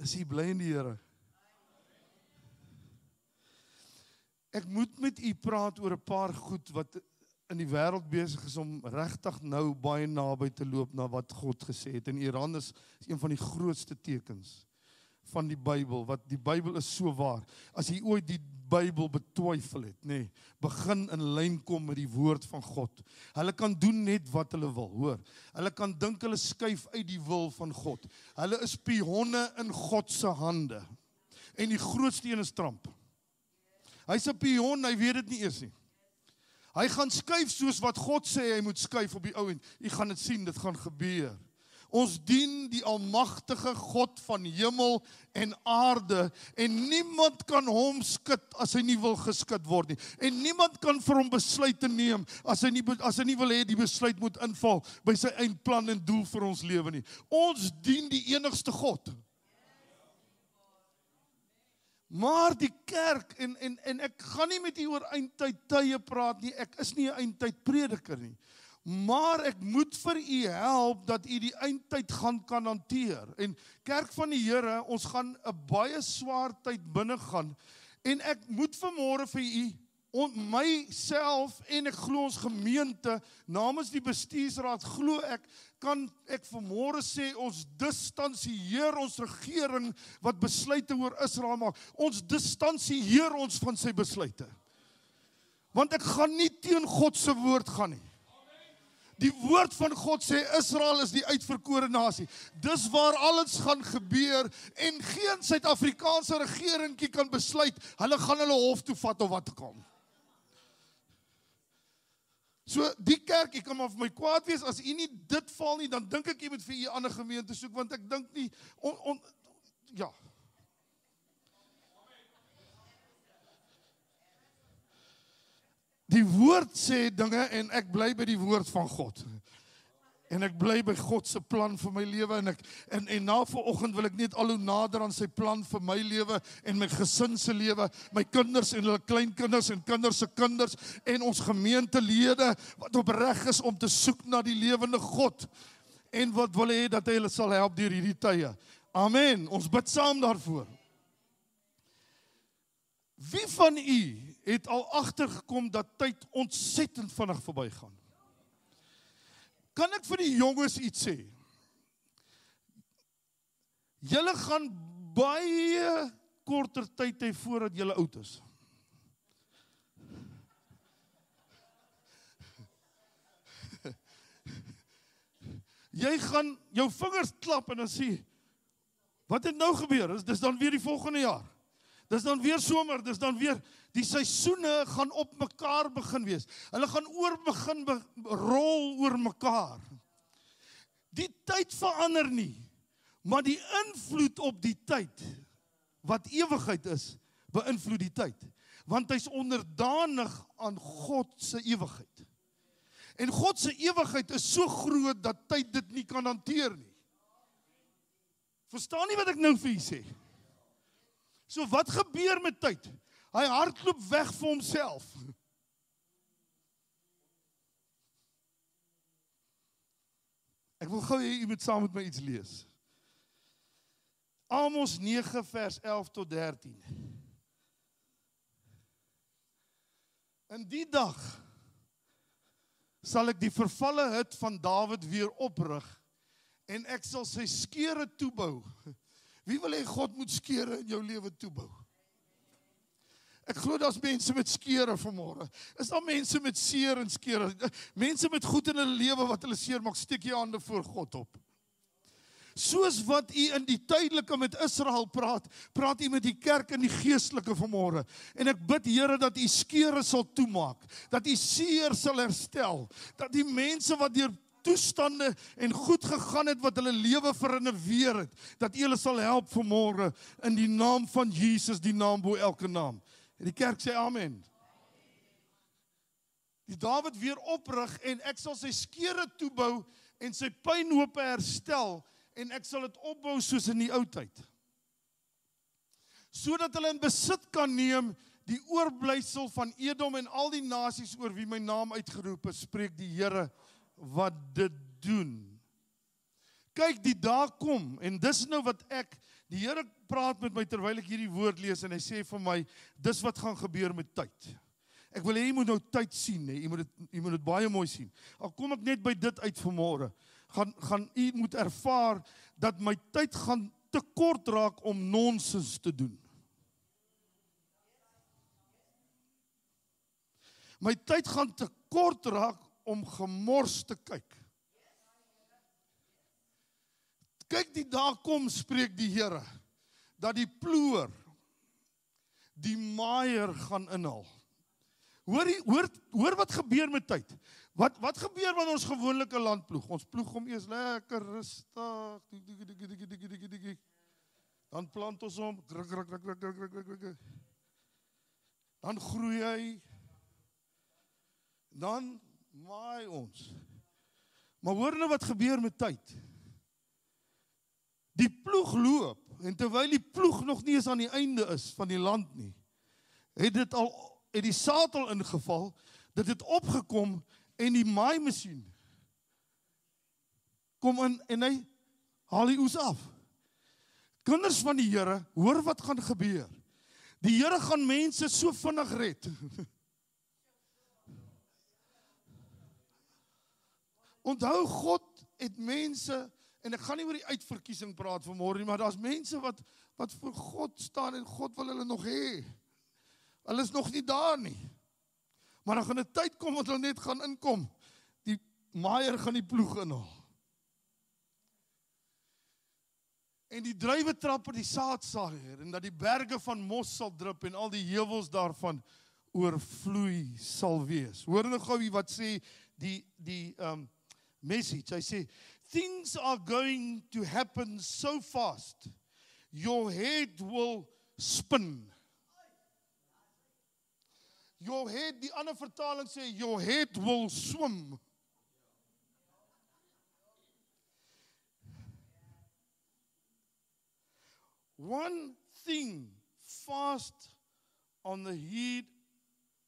Is u bly in die Here? Ek moet met u praat oor 'n paar goed wat in die wêreld besig is om regtig nou baie naby te loop na wat God gesê het. En Iran is een van die grootste tekens van die Bybel, wat die Bybel is so waar. As jy ooit die Bybel betwyfel het, nee, begin in lyn kom met die woord van God. Hulle kan doen net wat hulle wil, hoor. Hulle kan dink hulle skuif uit die wil van God. Hulle is pionne in God se hande. En die grootste een is Trump. Hy's 'n pion, hy weet dit nie eers nie. Hy gaan skuif soos wat God sê hy moet skuif op die ou end. Jy gaan dit sien, dit gaan gebeur. Ons dien die almagtige God van hemel en aarde en niemand kan hom skud as hy nie wil geskud word nie. En niemand kan vir hom besluite neem as hy nie wil hê die besluit moet inval by sy eindplan en doel vir ons lewe nie. Ons dien die enigste God. Maar die kerk, en ek gaan nie met u oor eindtyd tye praat nie, ek is nie 'n eindtyd prediker nie. Maar ek moet vir u help dat u die eindtyd kan hanteer. En kerk van die Here, ons gaan 'n baie swaar tyd binne gaan. En ek moet vanmôre vir u, myself en ek glo ons gemeente, namens die bestuursraad, glo kan ek vanmôre sê, ons distansieer ons regering wat besluite oor Israel maak. Ons distansieer ons van sy besluite. Want ek gaan nie teen God se woord gaan nie. Die woord van God sê, Israel is die uitverkore nasie. Dis waar alles gaan gebeur, en geen Suid-Afrikaanse regeringkie kan besluit, hulle gaan hulle hof toe vat of wat kom. So, die kerk, ek kan maar vir my kwaad wees, as u nie dit val nie, dan dink ek jy moet vir u ander gemeente soek, want ek dink nie, ja. Die woord sê dinge, en ek bly by die woord van God. En ek bly by God se plan vir my lewe, en na vanoggend wil ek net al hoe nader aan sy plan vir my lewe, en my gesin se lewe, my kinders en hulle kleinkinders, en kinders se kinders, en ons gemeentelede, wat opreg is om te soek na die lewende God, en wat wil hê dat hy hulle sal help deur hierdie tye. Amen, ons bid saam daarvoor. Wie van u het al agtergekom dat tyd ontsettend vinnig verbygaan? Kan ek vir die jonges iets sê? Julle gaan baie korter tyd hê voordat julle oud is. Jy gaan jou vingers klap en dan sê, wat het nou gebeur? Dis dan weer die volgende jaar. Dis dan weer somer, dis dan weer, die seisoene gaan op mekaar begin wees. Hulle gaan rol oor mekaar. Die tyd verander nie, maar die invloed op die tyd, wat ewigheid is, beïnvloed die tyd. Want hy's onderdanig aan God se ewigheid. En God se ewigheid is so groot, dat tyd dit nie kan hanteer nie. Verstaan nie wat ek nou vir u sê? So wat gebeur met tyd? Hy hardloop weg vir homself. Ek wil gou hê u moet saam met my iets lees. Amos 9 vers 11 tot 13. In die dag sal ek die vervalle hut van Dawid weer oprig, en ek sal sy skeure toebou. Wie wil hê God moet skeure in jou lewe toebou? Ek glo daar's mense met skeure vanmôre. Is daar mense met seer en skeure? Mense met goed in hulle lewe wat hulle seer maak, steek jy hande voor God op. Soos wat u in die tydelike met Israel praat u met die kerk in die geestelike vanmôre. En ek bid, Here, dat u skeure sal toemaak, dat u seer sal herstel, dat die mense wat deur toestande en goed gegaan het, wat hulle lewe vernuweer het, dat u hulle sal help vanmôre, in die naam van Jesus, die naam bo elke naam. En die kerk sê amen. Die Dawid weer oprig, en ek sal sy skeure toebou, en sy pynhope herstel, en ek sal dit opbou soos in die ou tyd. Sodat hulle in besit kan neem, die oorblysel van Edom en al die nasies oor wie my naam uitgeroep is, spreek die Here wat dit doen. Kyk, die dae kom, en dis nou wat die Here praat met my terwyl ek hierdie woord lees, en hy sê vir my, dis wat gaan gebeur met tyd. Ek wil hê jy moet nou tyd sien, jy moet dit baie mooi sien. Al kom ek net by dit uit vanmôre, gaan u moet ervaar, dat my tyd gaan te kort raak om nonsens te doen. My tyd gaan te kort raak om gemors te kyk. Kyk, die dag kom, spreek die Here, dat die ploer die maaier gaan inhaal. Hoor wat gebeur met tyd. Wat gebeur wanneer ons gewoonlike land ploeg? Ons ploeg hom eers lekker rustig. Dan plant ons hom. Dan groei hy. Dan maai ons. Maar hoor nou wat gebeur met tyd. Die ploeg loop, en terwyl die ploeg nog nie eens aan die einde is van die land nie, het die saad al ingeval, dit het opgekom, en die maaimasjien kom in, en hy haal die oes af. Kinders van die Here, hoor wat gaan gebeur. Die Here gaan mense so vinnig red. Onthou, God het mense, en ek gaan nie oor die uitverkiesing praat vanmôre nie, maar daar's mense wat voor God staan, en God wil hulle nog hê. Hulle is nog nie daar nie. Maar dan gaan 'n tyd kom, wat hulle net gaan inkom. Die maaier gaan die ploeg inhaal. En die druiwe trap op die saadsaaier, en dat die berge van mos sal drup, en al die heuwels daarvan oorvloei sal wees. Hoor nou gou wat sê die message. Hy sê, things are going to happen so fast, your head will spin. Your head, die ander vertaling sê, your head will swim. One thing fast on the head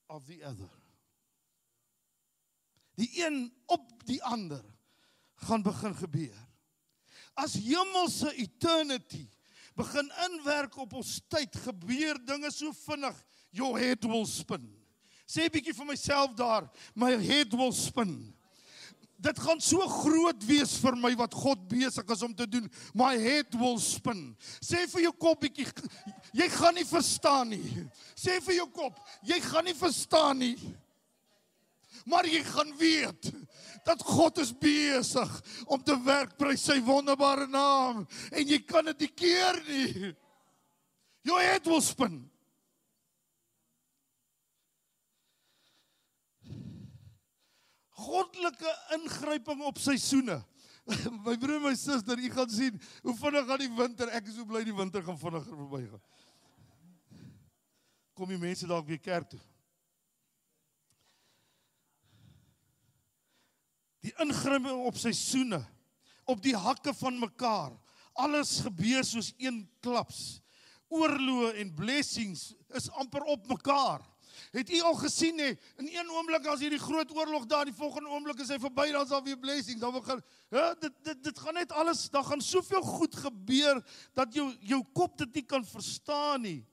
of the other. Die een op die ander gaan begin gebeur. As hemelse eternity begin inwerk op ons tyd, gebeur dinge so vinnig, your head will spin. Sê 'n bietjie vir myself daar, my head will spin. Dit gaan so groot wees vir my wat God besig is om te doen. My head will spin. Sê vir jou kop bietjie, jy gaan nie verstaan nie. Sê vir jou kop, jy gaan nie verstaan nie. Maar jy gaan weet dat God is besig om te werk by sy wonderbare naam. En jy kan dit nie keer nie. Your head will spin. Goddelike ingryping op seisoene. My broer en my suster, jy gaan sien hoe vinnig gaan die winter. Ek is so bly die winter gaan vinniger verbygaan. Kom die mense dalk weer kerk toe. Die ingryping op seisoene, op die hakke van mekaar. Alles gebeur soos een klaps. Oorloë en blessings is amper op mekaar. Het u al gesien, in een oomblik as hier die groot oorlog daar, die volgende oomblik is hy verby, dan is daar weer blessing, dan gaan, dit gaan net alles, daar gaan soveel goed gebeur, dat jou kop dit nie kan verstaan nie.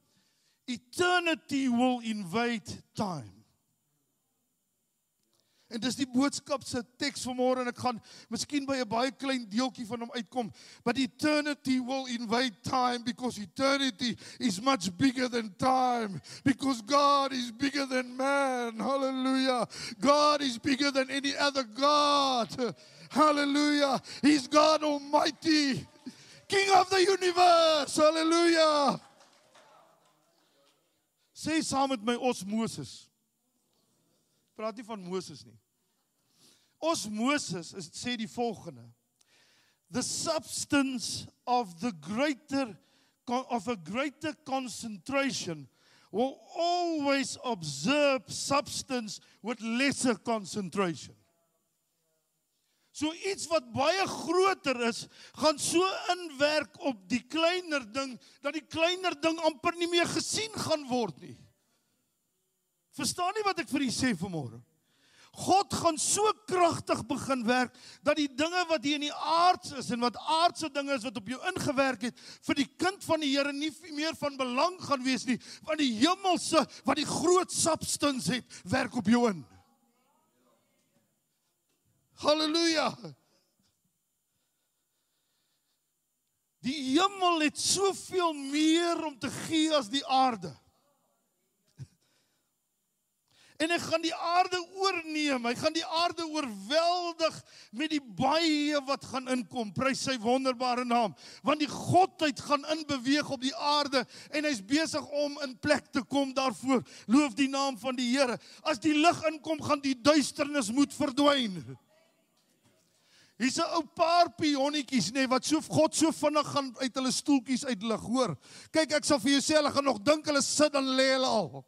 Eternity will invade time. En dis die boodskap se teks vanmôre, en ek gaan miskien by 'n baie klein deeltjie van hom uitkom. But eternity will invade time, because eternity is much bigger than time. Because God is bigger than man. Hallelujah. God is bigger than any other God. Hallelujah. He's God Almighty. King of the universe. Hallelujah. Sê saam met my, osmosis. Praat nie van Moses nie. Osmosis sê die volgende. The substance of a greater concentration will always observe substance with lesser concentration. So iets wat baie groter is, gaan so inwerk op die kleiner ding, dat die kleiner ding amper nie meer gesien gaan word nie. Verstaan nie wat ek vir u sê vanmôre? God gaan so kragtig begin werk, dat die dinge wat hier in die aards is, en wat aardse dinge is, wat op jou ingewerk het, vir die kind van die Here nie meer van belang gaan wees nie, want die hemelse, wat die groot substance het, werk op jou in. Halleluja! Die hemel het soveel meer om te gee as die aarde. En hy gaan die aarde oorneem, hy gaan die aarde oorweldig met die baie wat gaan inkom, prys sy wonderbare naam, want die godheid gaan inbeweeg op die aarde, en hy's besig om in plek te kom daarvoor, loof die naam van die Here. As die lig inkom, gaan die duisternis moet verdwyn. Hier's 'n ou paar pionnetjies, wat God so vinnig gaan uit hulle stoeltjies uitlig, hoor. Kyk, ek sal vir jou sê, hulle gaan nog dink hulle sit, dan lê hulle al.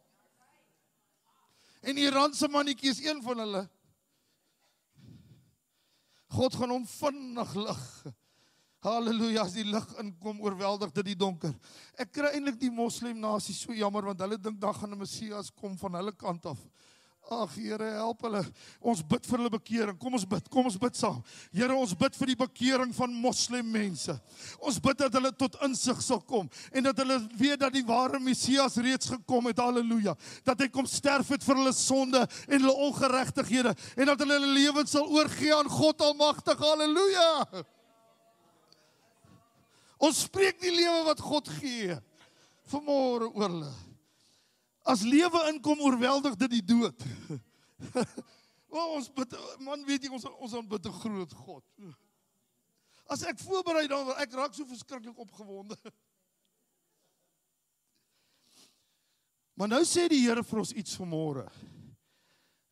En die Iranse mannetjie is een van hulle. God gaan hom vinnig lig. Halleluja, as die lig inkom, oorweldig dit die donker. Ek kry eintlik die moslim nasie so jammer, want hulle dink dan gaan 'n Messias kom van hulle kant af. Ag Here, help hulle. Ons bid vir hulle bekering. Kom ons bid saam. Here, ons bid vir die bekering van moslim mense. Ons bid dat hulle tot insig sal kom, en dat hulle weet dat die ware Messias reeds gekom het, halleluja. Dat hy kom sterf het vir hulle sonde en hulle ongeregtighede, en dat hulle hulle lewens sal oorgee aan God Almagtig, halleluja. Ons spreek die lewe wat God gee, vanmôre oor hulle. As lewe inkom, oorweldig dit die dood. Ons bid, man, weet jy, ons aanbid 'n groot God. As ek voorberei dan, ek raak so verskriklik opgewonde. Maar nou sê die Here vir ons iets vanmôre.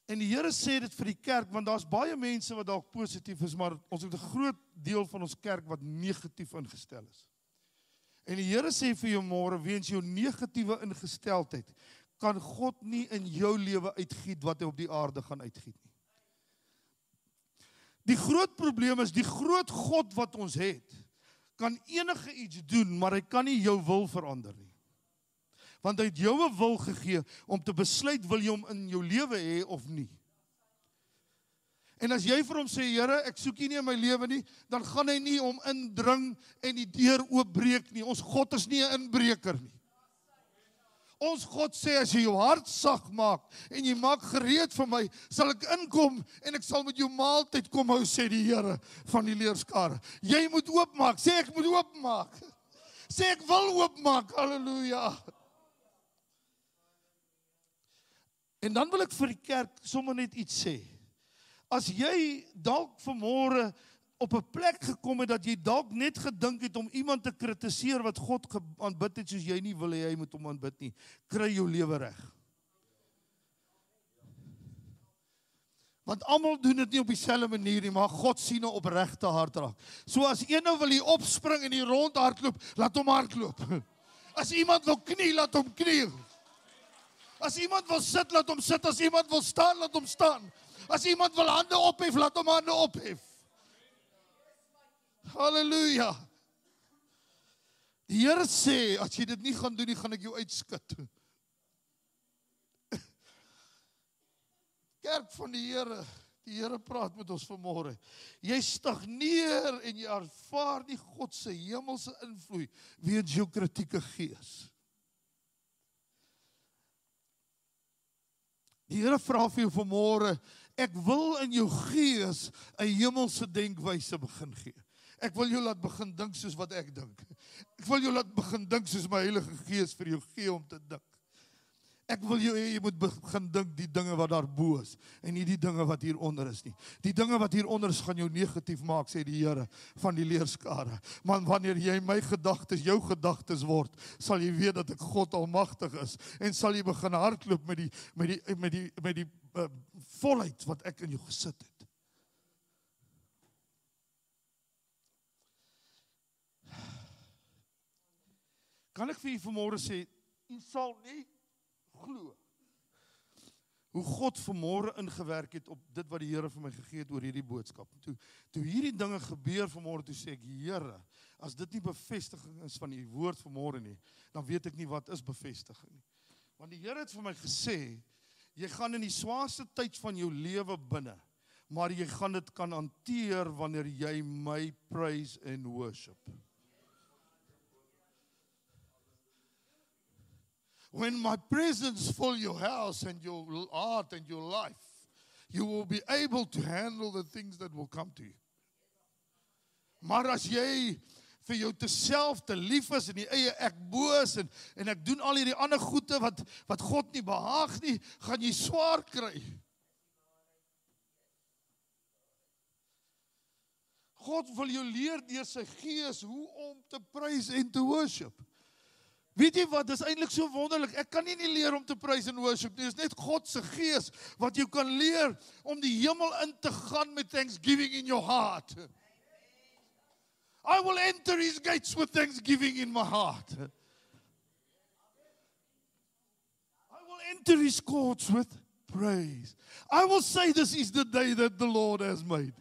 En die Here sê dit vir die kerk, want daar's baie mense wat dalk positief is, maar ons het 'n groot deel van ons kerk wat negatief ingestel is. En die Here sê vir jou môre, weens jou negatiewe ingesteldheid, kan God nie in jou lewe uitgiet wat hy op die aarde gaan uitgiet nie. Die groot probleem is, die groot God wat ons het, kan enige iets doen, maar hy kan nie jou wil verander nie. Want hy het jou 'n wil gegee om te besluit, wil jy hom in jou lewe hê of nie. En as jy vir hom sê, Here, ek soek U nie in my lewe nie, dan gaan hy nie hom indring en die deur oopbreek nie. Ons God is nie 'n inbreker nie. Ons God sê, as jy jou hart sag maak en jy maak gereed vir my, sal ek inkom en ek sal met jou maaltyd kom hou, sê die Here van die leerskare. Jy moet oopmaak, sê ek moet oopmaak. Sê ek wil oopmaak, halleluja. En dan wil ek vir die kerk sommer net iets sê. As jy dalk vanmôre op 'n plek gekom het, dat jy dalk net gedink het om iemand te kritiseer wat God aanbid het, soos jy nie wil hê hy moet hom aanbid nie, kry jou lewe reg. Want almal doen dit nie op dieselfde manier nie, maar God sien 'n opregte hart raak. So as een nou wil hier opspring en hier rond hardloop, laat hom hardloop. As iemand wil knie, laat hom knie. As iemand wil sit, laat hom sit. As iemand wil staan, laat hom staan. As iemand wil hande ophef, laat hom hande ophef. Halleluja. Die Here sê, as jy dit nie gaan doen nie, gaan ek jou uitskit. Kerk van die Here praat met ons vanmôre. Jy stagneer en jy ervaar nie God se hemelse invloed weens jou kritieke gees. Die Here vra vir jou vanmôre, ek wil in jou gees 'n hemelse denkwyse begin gee. Ek wil jou laat begin dink soos wat ek dink. Ek wil jou laat begin dink soos my Heilige Gees vir jou gee om te dink. Ek wil jou hê jy moet begin dink die dinge wat daar bo is en nie die dinge wat hier onder is nie. Die dinge wat hier onder is gaan jou negatief maak, sê die Here van die leerskare. Maar wanneer jy my gedagtes jou gedagtes word, sal jy weet dat ek God Almagtig is en sal jy begin hardloop met die volheid wat ek in jou gesit het. Kan ek vir u vanmôre sê, u sal nie glo hoe God vanmôre ingewerk het op dit wat die Here vir my gegee het oor hierdie boodskap. Toe hierdie dinge gebeur vanmôre, toe sê ek, Here, as dit nie bevestiging is van u woord vanmôre nie, dan weet ek nie wat is bevestiging nie. Want die Here het vir my gesê, Jy gaan in die swaarste tyd van jou lewe binne, maar jy gaan dit kan hanteer wanneer jy my praise and worship. When my presence fill your house and your heart and your life, you will be able to handle the things that will come to you. Maar as jy vir jou te lief is en die eie ek boos en ek doen al hierdie ander goede wat God nie behaag nie, gaan jy swaar kry. God wil jou leer deur sy gees hoe om te praise en te worship. Weet jy wat, dis eintlik so wonderlik, ek kan nie leer om te praise en worship nie, dis net God se gees wat jou kan leer om die hemel in te gaan met thanksgiving in your heart. I will enter his gates with thanksgiving in my heart. I will enter his courts with praise. I will say this is the day that the Lord has made.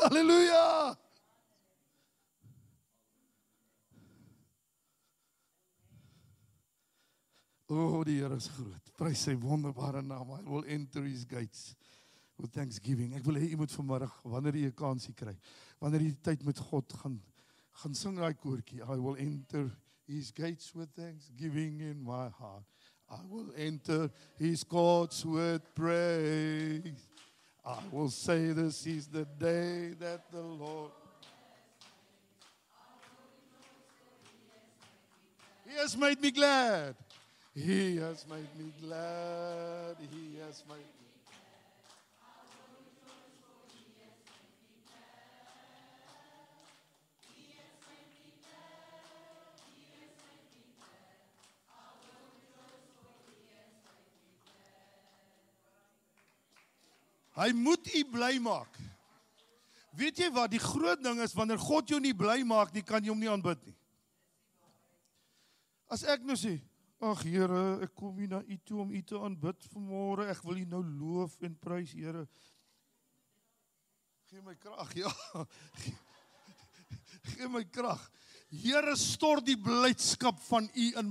Hallelujah! Oh, die Here is groot. Prys sy wonderbare naam. I will enter his gates with thanksgiving. Ek wil hê jy moet vanmiddag, wanneer jy 'n kansie kry, wanneer jy tyd met God gaan sing daai koortjie. I will enter his gates with thanksgiving in my heart. I will enter his courts with praise. I will say this is the day that the Lord He has made me glad. He has made me glad. He has made me Hy moet u bly maak. Weet jy wat, die groot ding is, wanneer God jou nie bly maak nie, kan jy hom nie aanbid nie. As ek nou sê, ag Here, ek kom hier na u toe om u te aanbid vanmôre, ek wil u nou loof en prys, Here. Gee my krag, ja. Gee my krag. Here, stort die blydskap van u in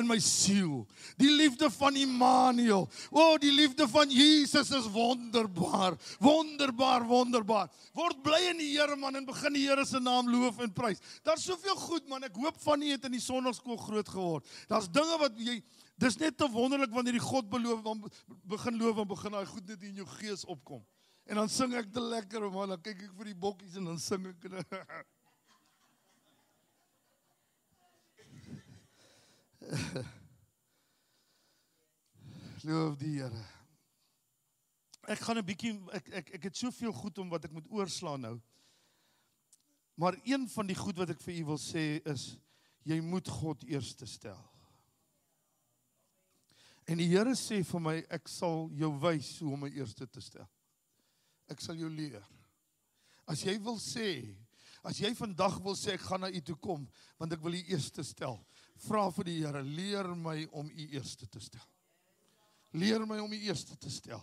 my siel. Die liefde van Immanuel. Die liefde van Jesus is wonderbaar. Wonderbaar, wonderbaar. Word bly in die Here, man, en begin die Here se naam loof en prys. Daar's soveel goed, man. Ek hoop van u het in die sonnaarskool groot geword. Daar's dinge wat dis net te wonderlik wanneer die God beloof, dan begin loof en begin daai goed net in jou gees opkom. En dan sing ek te lekker, man. Dan kyk ek vir die bokkies en dan sing ek. Loof die Here. Ek gaan 'n bietjie, ek het soveel goed om wat ek moet oorslaan nou. Maar een van die goed wat ek vir u wil sê is, jy moet God eerste stel. En die Here sê vir my, ek sal jou wys hoe om my eerste te stel. Ek sal jou leer. As jy wil sê, as jy vandag wil sê, ek gaan na u toe kom, want ek wil u eerste stel. Vra vir die Here, leer my om u eerste te stel. Leer my om u eerste te stel.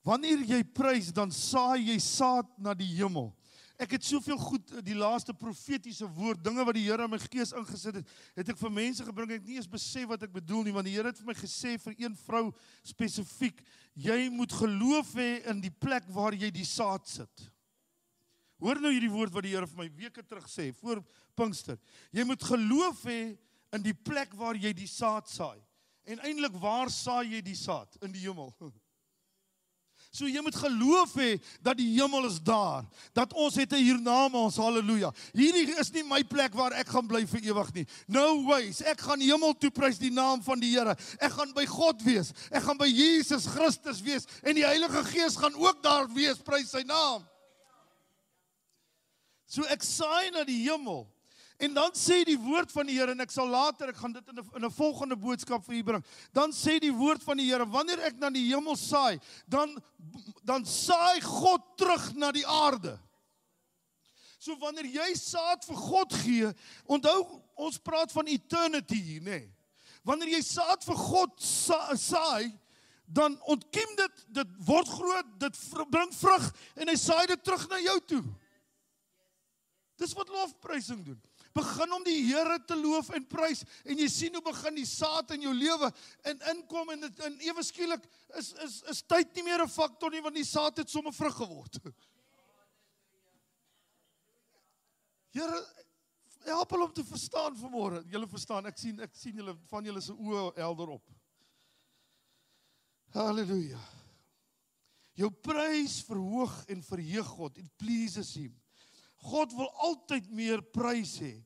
Wanneer jy prys, dan saai jy saad na die hemel. Ek het soveel goed, die laaste profetiese woord, dinge wat die Here in my gees ingesit het ek vir mense gebring, ek het nie eens besef wat ek bedoel nie, want die Here het vir my gesê, vir een vrou spesifiek, jy moet geloof hê in die plek waar jy die saad sit. Hoor nou hierdie woord wat die Here vir my weke terug sê, voor Pinkster. Jy moet geloof hê in die plek waar jy die saad saai. En eintlik, waar saai jy die saad? In die hemel. So jy moet geloof hê dat die hemel is daar, dat ons het 'n hiernamaals, halleluja. Hierdie is nie my plek waar ek gaan bly vir ewig nie. No ways, ek gaan hemel toe prys die naam van die Here. Ek gaan by God wees, ek gaan by Jesus Christus wees, en die Heilige Gees gaan ook daar wees, prys sy naam. So ek saai na die hemel. En dan sê die woord van die Here, en ek sal later, ek gaan dit in 'n volgende boodskap vir u bring. Dan sê die woord van die Here, wanneer ek na die hemel saai, dan saai God terug na die aarde. So wanneer jy saad vir God gee, onthou, ons praat van eternity hier, nê. Wanneer jy saad vir God saai, dan ontkiem dit word groot, dit bring vrug, en hy saai dit terug na jou toe. Dis wat lofprysing doen. Begin om die Here te loof en prys en jy sien hoe begin die saad in jou lewe en inkom en ewe skielik is tyd nie meer 'n faktor nie want die saad het sommer vrug geword. Here, help hulle om te verstaan vanmôre. Julle verstaan, ek sien julle van julle se oë helder op. Halleluja. Jou prys verhoog en verheug God. It pleases him. God wil altyd meer prys hê.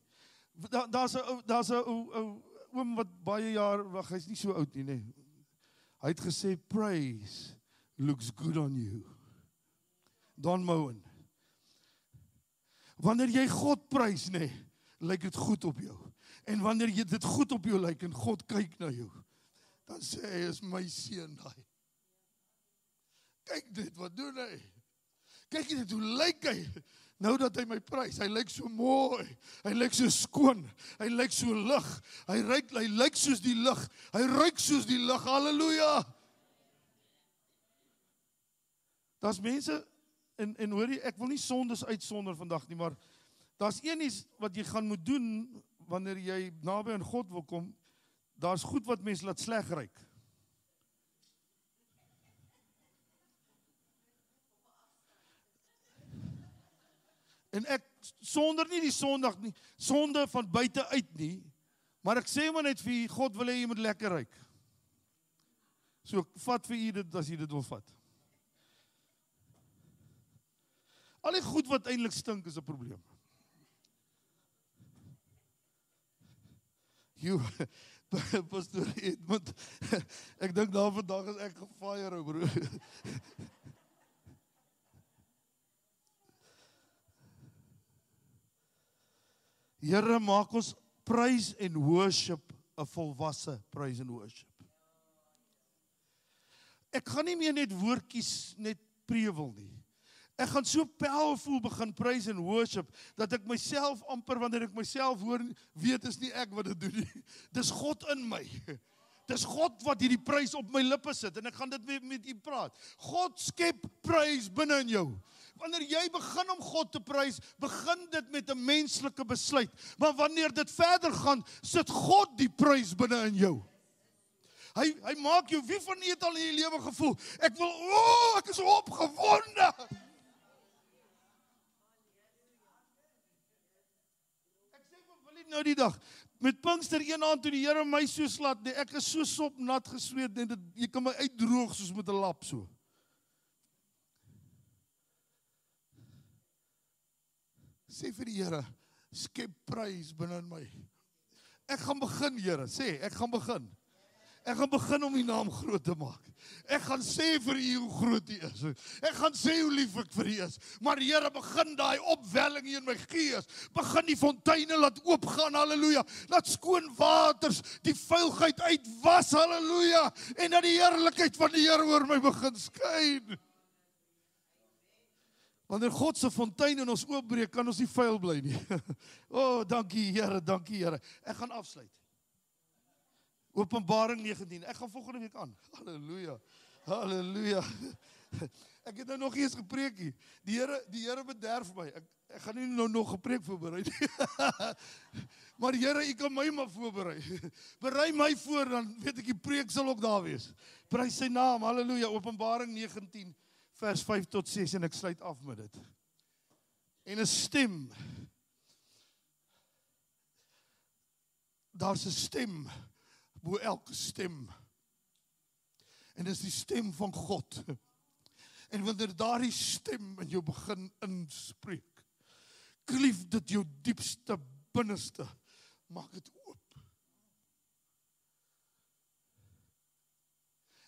Daar's 'n oom wat baie jaar, wag, hy's nie so oud nie, nee. Hy het gesê praise looks good on you. Don Moen. Wanneer jy God prys, nee, lyk dit goed op jou. En wanneer jy dit goed op jou lyk en God kyk na jou, dan sê hy, is my seun daai. Kyk dit, wat doen hy? Kyk dit, hoe lyk hy? Nou dat hy my prys, hy lyk so mooi, hy lyk so skoon, hy lyk so lig, hy lyk soos die lig, hy ruik soos die lig, halleluja. Daar's mense, en hoor jy, ek wil nie sondes uitsonder vandag nie, maar daar's een iets wat jy gaan moet doen, wanneer jy naby aan God wil kom, daar's goed wat mense laat sleg ruik. En ek sonder nie die sondag nie, sonde van buite uit nie, maar ek sê maar net vir jy, God wil hê jy moet lekker ruik. So, vat vir jy dit as jy dit wil vat. Al die goed wat eintlik stink is 'n probleem. Pastor Edmund, ek dink daar vandag is ek gefire, bro. Here, maak ons praise en worship 'n volwasse praise en worship. Ek gaan nie meer net woordjies net prewel nie. Ek gaan so powerful begin praise en worship, dat ek myself amper, wanneer ek myself hoor, weet is nie ek wat dit doen nie. Dis God in my. Dis God wat hierdie prys op my lippe sit, en ek gaan dit met u praat. God skep prys binne in jou. Wanneer jy begin om God te prys, begin dit met 'n menslike besluit. Maar wanneer dit verder gaan, sit God die prys binne in jou. Hy maak jou, wie van u het al in die lewe gevoel, ek is opgewonde. Ek sê vir Willie nou die dag, met Pinkster een aand toe die Here my so slat, nee, ek is so sopnat gesweet, nee, jy kan my uitdroog soos met 'n lap so. Sê vir die Here, skep prys binne in my. Ek gaan begin, Here, sê, ek gaan begin. Ek gaan begin om die naam groot te maak. Ek gaan sê vir u hoe groot u is. Ek gaan sê hoe lief ek vir u is. Maar Here, begin daai opwelling in my gees. Begin die fonteine laat oopgaan, halleluja. Laat skoon waters die vuilheid uitwas, halleluja. En dat die heerlikheid van die Here oor my begin skyn. Wanneer God se fontein in ons oopbreek, kan ons nie vuil bly nie. Dankie Here, dankie Here. Ek gaan afsluit. Openbaring 19. Ek gaan volgende week aan. Halleluja. Halleluja. Ek het nou nog eens gepreek nie. Die Here bederf my. Ek gaan nie nou nog gepreek voorberei nie. Maar Here, u kan my maar voorberei. Berei my voor, dan weet ek die preek sal ook daar wees. Prys sy naam. Halleluja. Openbaring 19 vers 5 tot 6 en ek sluit af met dit. En 'n stem. Daar's 'n stem bo elke stem. En dis die stem van God. En wanneer daardie stem in jou begin inspreek, klief dit jou diepste binneste, maak dit oop.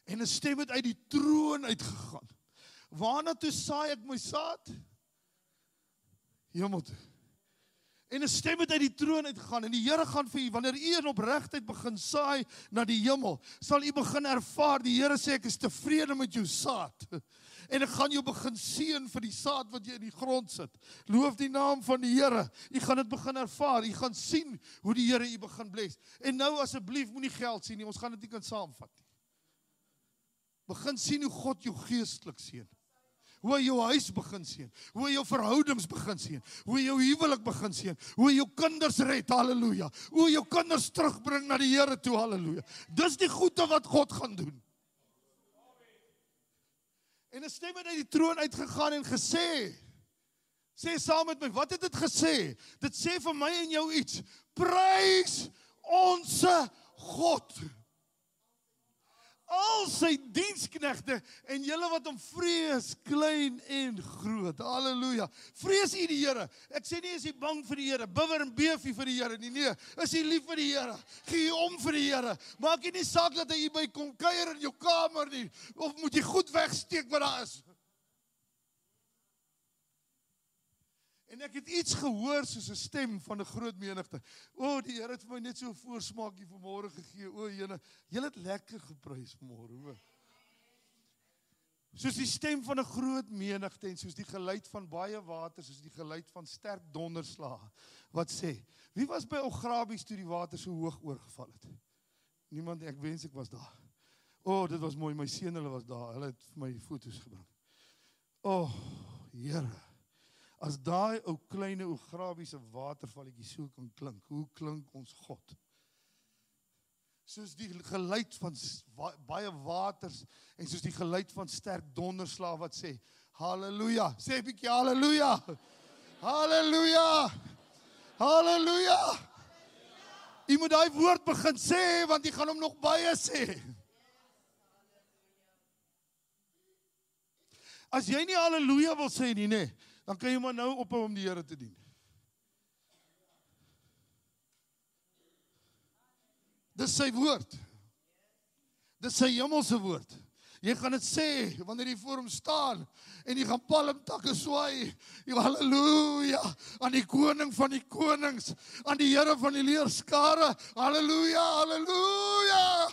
En 'n stem het uit die troon uitgegaan. Waarna toe saai ek my saad? Hemel toe. En 'n stem het uit die troon uitgegaan, en die Here gaan vir u, wanneer u in opregtheid begin saai na die hemel, sal u begin ervaar, die Here sê, ek is tevrede met jou saad, en ek gaan jou begin seën vir die saad wat jy in die grond sit. Loof die naam van die Here, u gaan dit begin ervaar, u gaan sien hoe die Here u begin bless. En nou asseblief, moenie geld sien nie, ons gaan dit nie kan saamvat nie. Begin sien hoe God jou geestelik seën. Hoe hy jou huis begin seën, hoe hy jou verhoudings begin seën, hoe hy jou huwelik begin seën, hoe hy jou kinders red, halleluja. Hoe hy jou kinders terugbring na die Here toe, halleluja. Dis die goeie wat God gaan doen. En 'n stem het uit die troon uitgegaan en gesê, sê saam met my, wat het dit gesê? Dit sê vir my en jou iets, prys onse God. Al sy diensknegte en julle wat hom vrees, klein en groot. Halleluja. Vrees u die Here. Ek sê nie is jy bang vir die Here, bibber en beef vir die Here nie. Nee, is jy lief vir die Here? Gee jy om vir die Here. Maak jy nie saak dat hy by kom kuier in jou kamer nie, of moet jy goed wegsteek wat daar is. En ek het iets gehoor soos 'n stem van 'n groot menigte. O, die Here het vir my net so 'n voorsmaakie vanmôre gegee. O, julle het lekker geprys vanmôre, hoor. Soos die stem van 'n groot menigte en soos die geluid van baie water, soos die geluid van sterk donderslae wat sê, wie was by Ograbies toe die water so hoog oorgeval het? Niemand, ek wens ek was daar. O, dit was mooi, my seun hulle was daar. Hulle het vir my foto's gebring. O, Here. As daai ou kleine Ograbiese watervalletjie so kan klink, hoe klink ons God? Soos die geluid van baie waters en soos die geluid van sterk donderslae wat sê, halleluja, sê 'n bietjie halleluja, halleluja, halleluja. Jy moet daai woord begin sê, want jy gaan hom nog baie sê. As jy nie halleluja wil sê nie, nee, dan kan jy maar nou ophou om die Here te dien. Dis sy woord. Dis sy hemelse woord. Jy gaan dit sê, wanneer jy voor hom staan, en jy gaan palmtakke swaai, jy halleluja, aan die koning van die konings, aan die Here van die leerskare, halleluja, halleluja.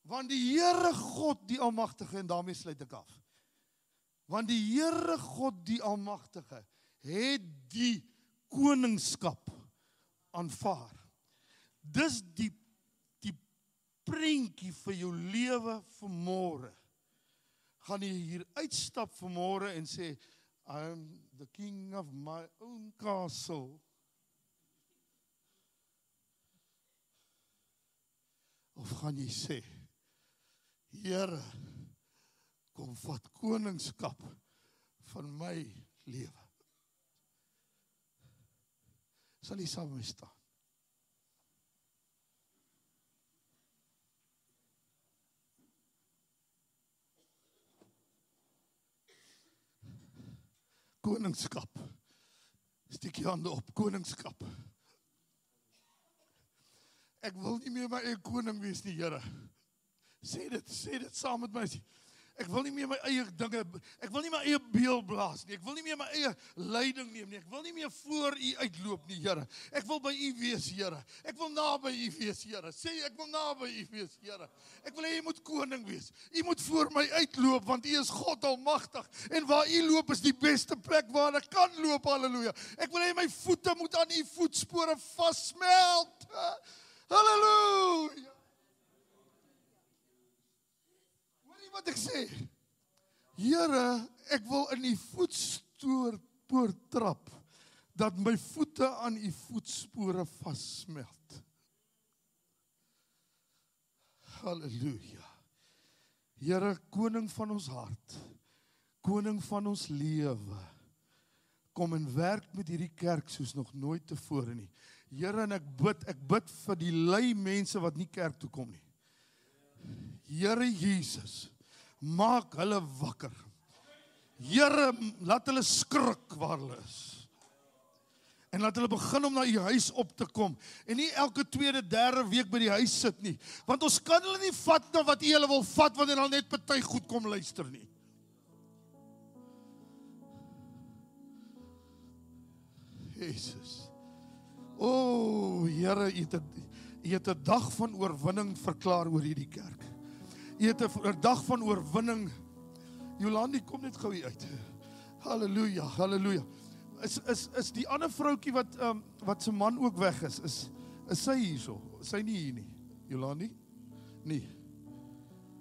Want die Here God, die Almagtige, en daarmee sluit ek af. Want die Here God, die Almagtige, het die koningskap aanvaar. Dis die prentjie vir jou lewe vanmôre. Gaan jy hier uitstap vanmôre en sê, I'm the king of my own castle. Of gaan jy sê, Here, kom vat koningskap van my lewe. Sal jy saam met my staan? Koningskap. Steek jy hande op, koningskap. Ek wil nie meer my eie koning wees nie, Here. Sê dit saam met my. Ek wil nie meer my eie dinge, ek wil nie my eie beel blaas nie, ek wil nie meer my eie leiding neem nie, ek wil nie meer voor u uitloop nie, Here. Ek wil by u wees, Here. Ek wil naby u wees, Here. Sê, ek wil naby u wees, Here. Ek wil hê u moet koning wees. U moet voor my uitloop, want u is God almagtig. En waar u loop is die beste plek waar ek kan loop, halleluja. Ek wil hê my voete moet aan u voetspore vassmelt. Halleluja. Wat ek sê, Here, ek wil in die voetpoort trap, dat my voete aan die voetspore vassmelt. Halleluja. Here, koning van ons hart, koning van ons lewe, kom en werk met hierdie kerk soos nog nooit tevore nie. Here, en ek bid vir die lui mense wat nie kerk toe kom nie. Here Jesus, maak hulle wakker. Here, laat hulle skrik waar hulle is. En laat hulle begin om na u huis op te kom. En nie elke tweede, derde week by die huis sit nie. Want ons kan hulle nie vat na wat u hulle wil vat, want hulle net party goed kom luister nie. Jesus. O, Here, u het 'n dag van oorwinning verklaar oor hierdie kerk. U het 'n dag van oorwinning. Jolandi, kom net gou hier uit. Halleluja, halleluja. Is die ander vroutjie wat se man ook weg is sy hierso? Is sy nie hier nie? Jolandi? Nee.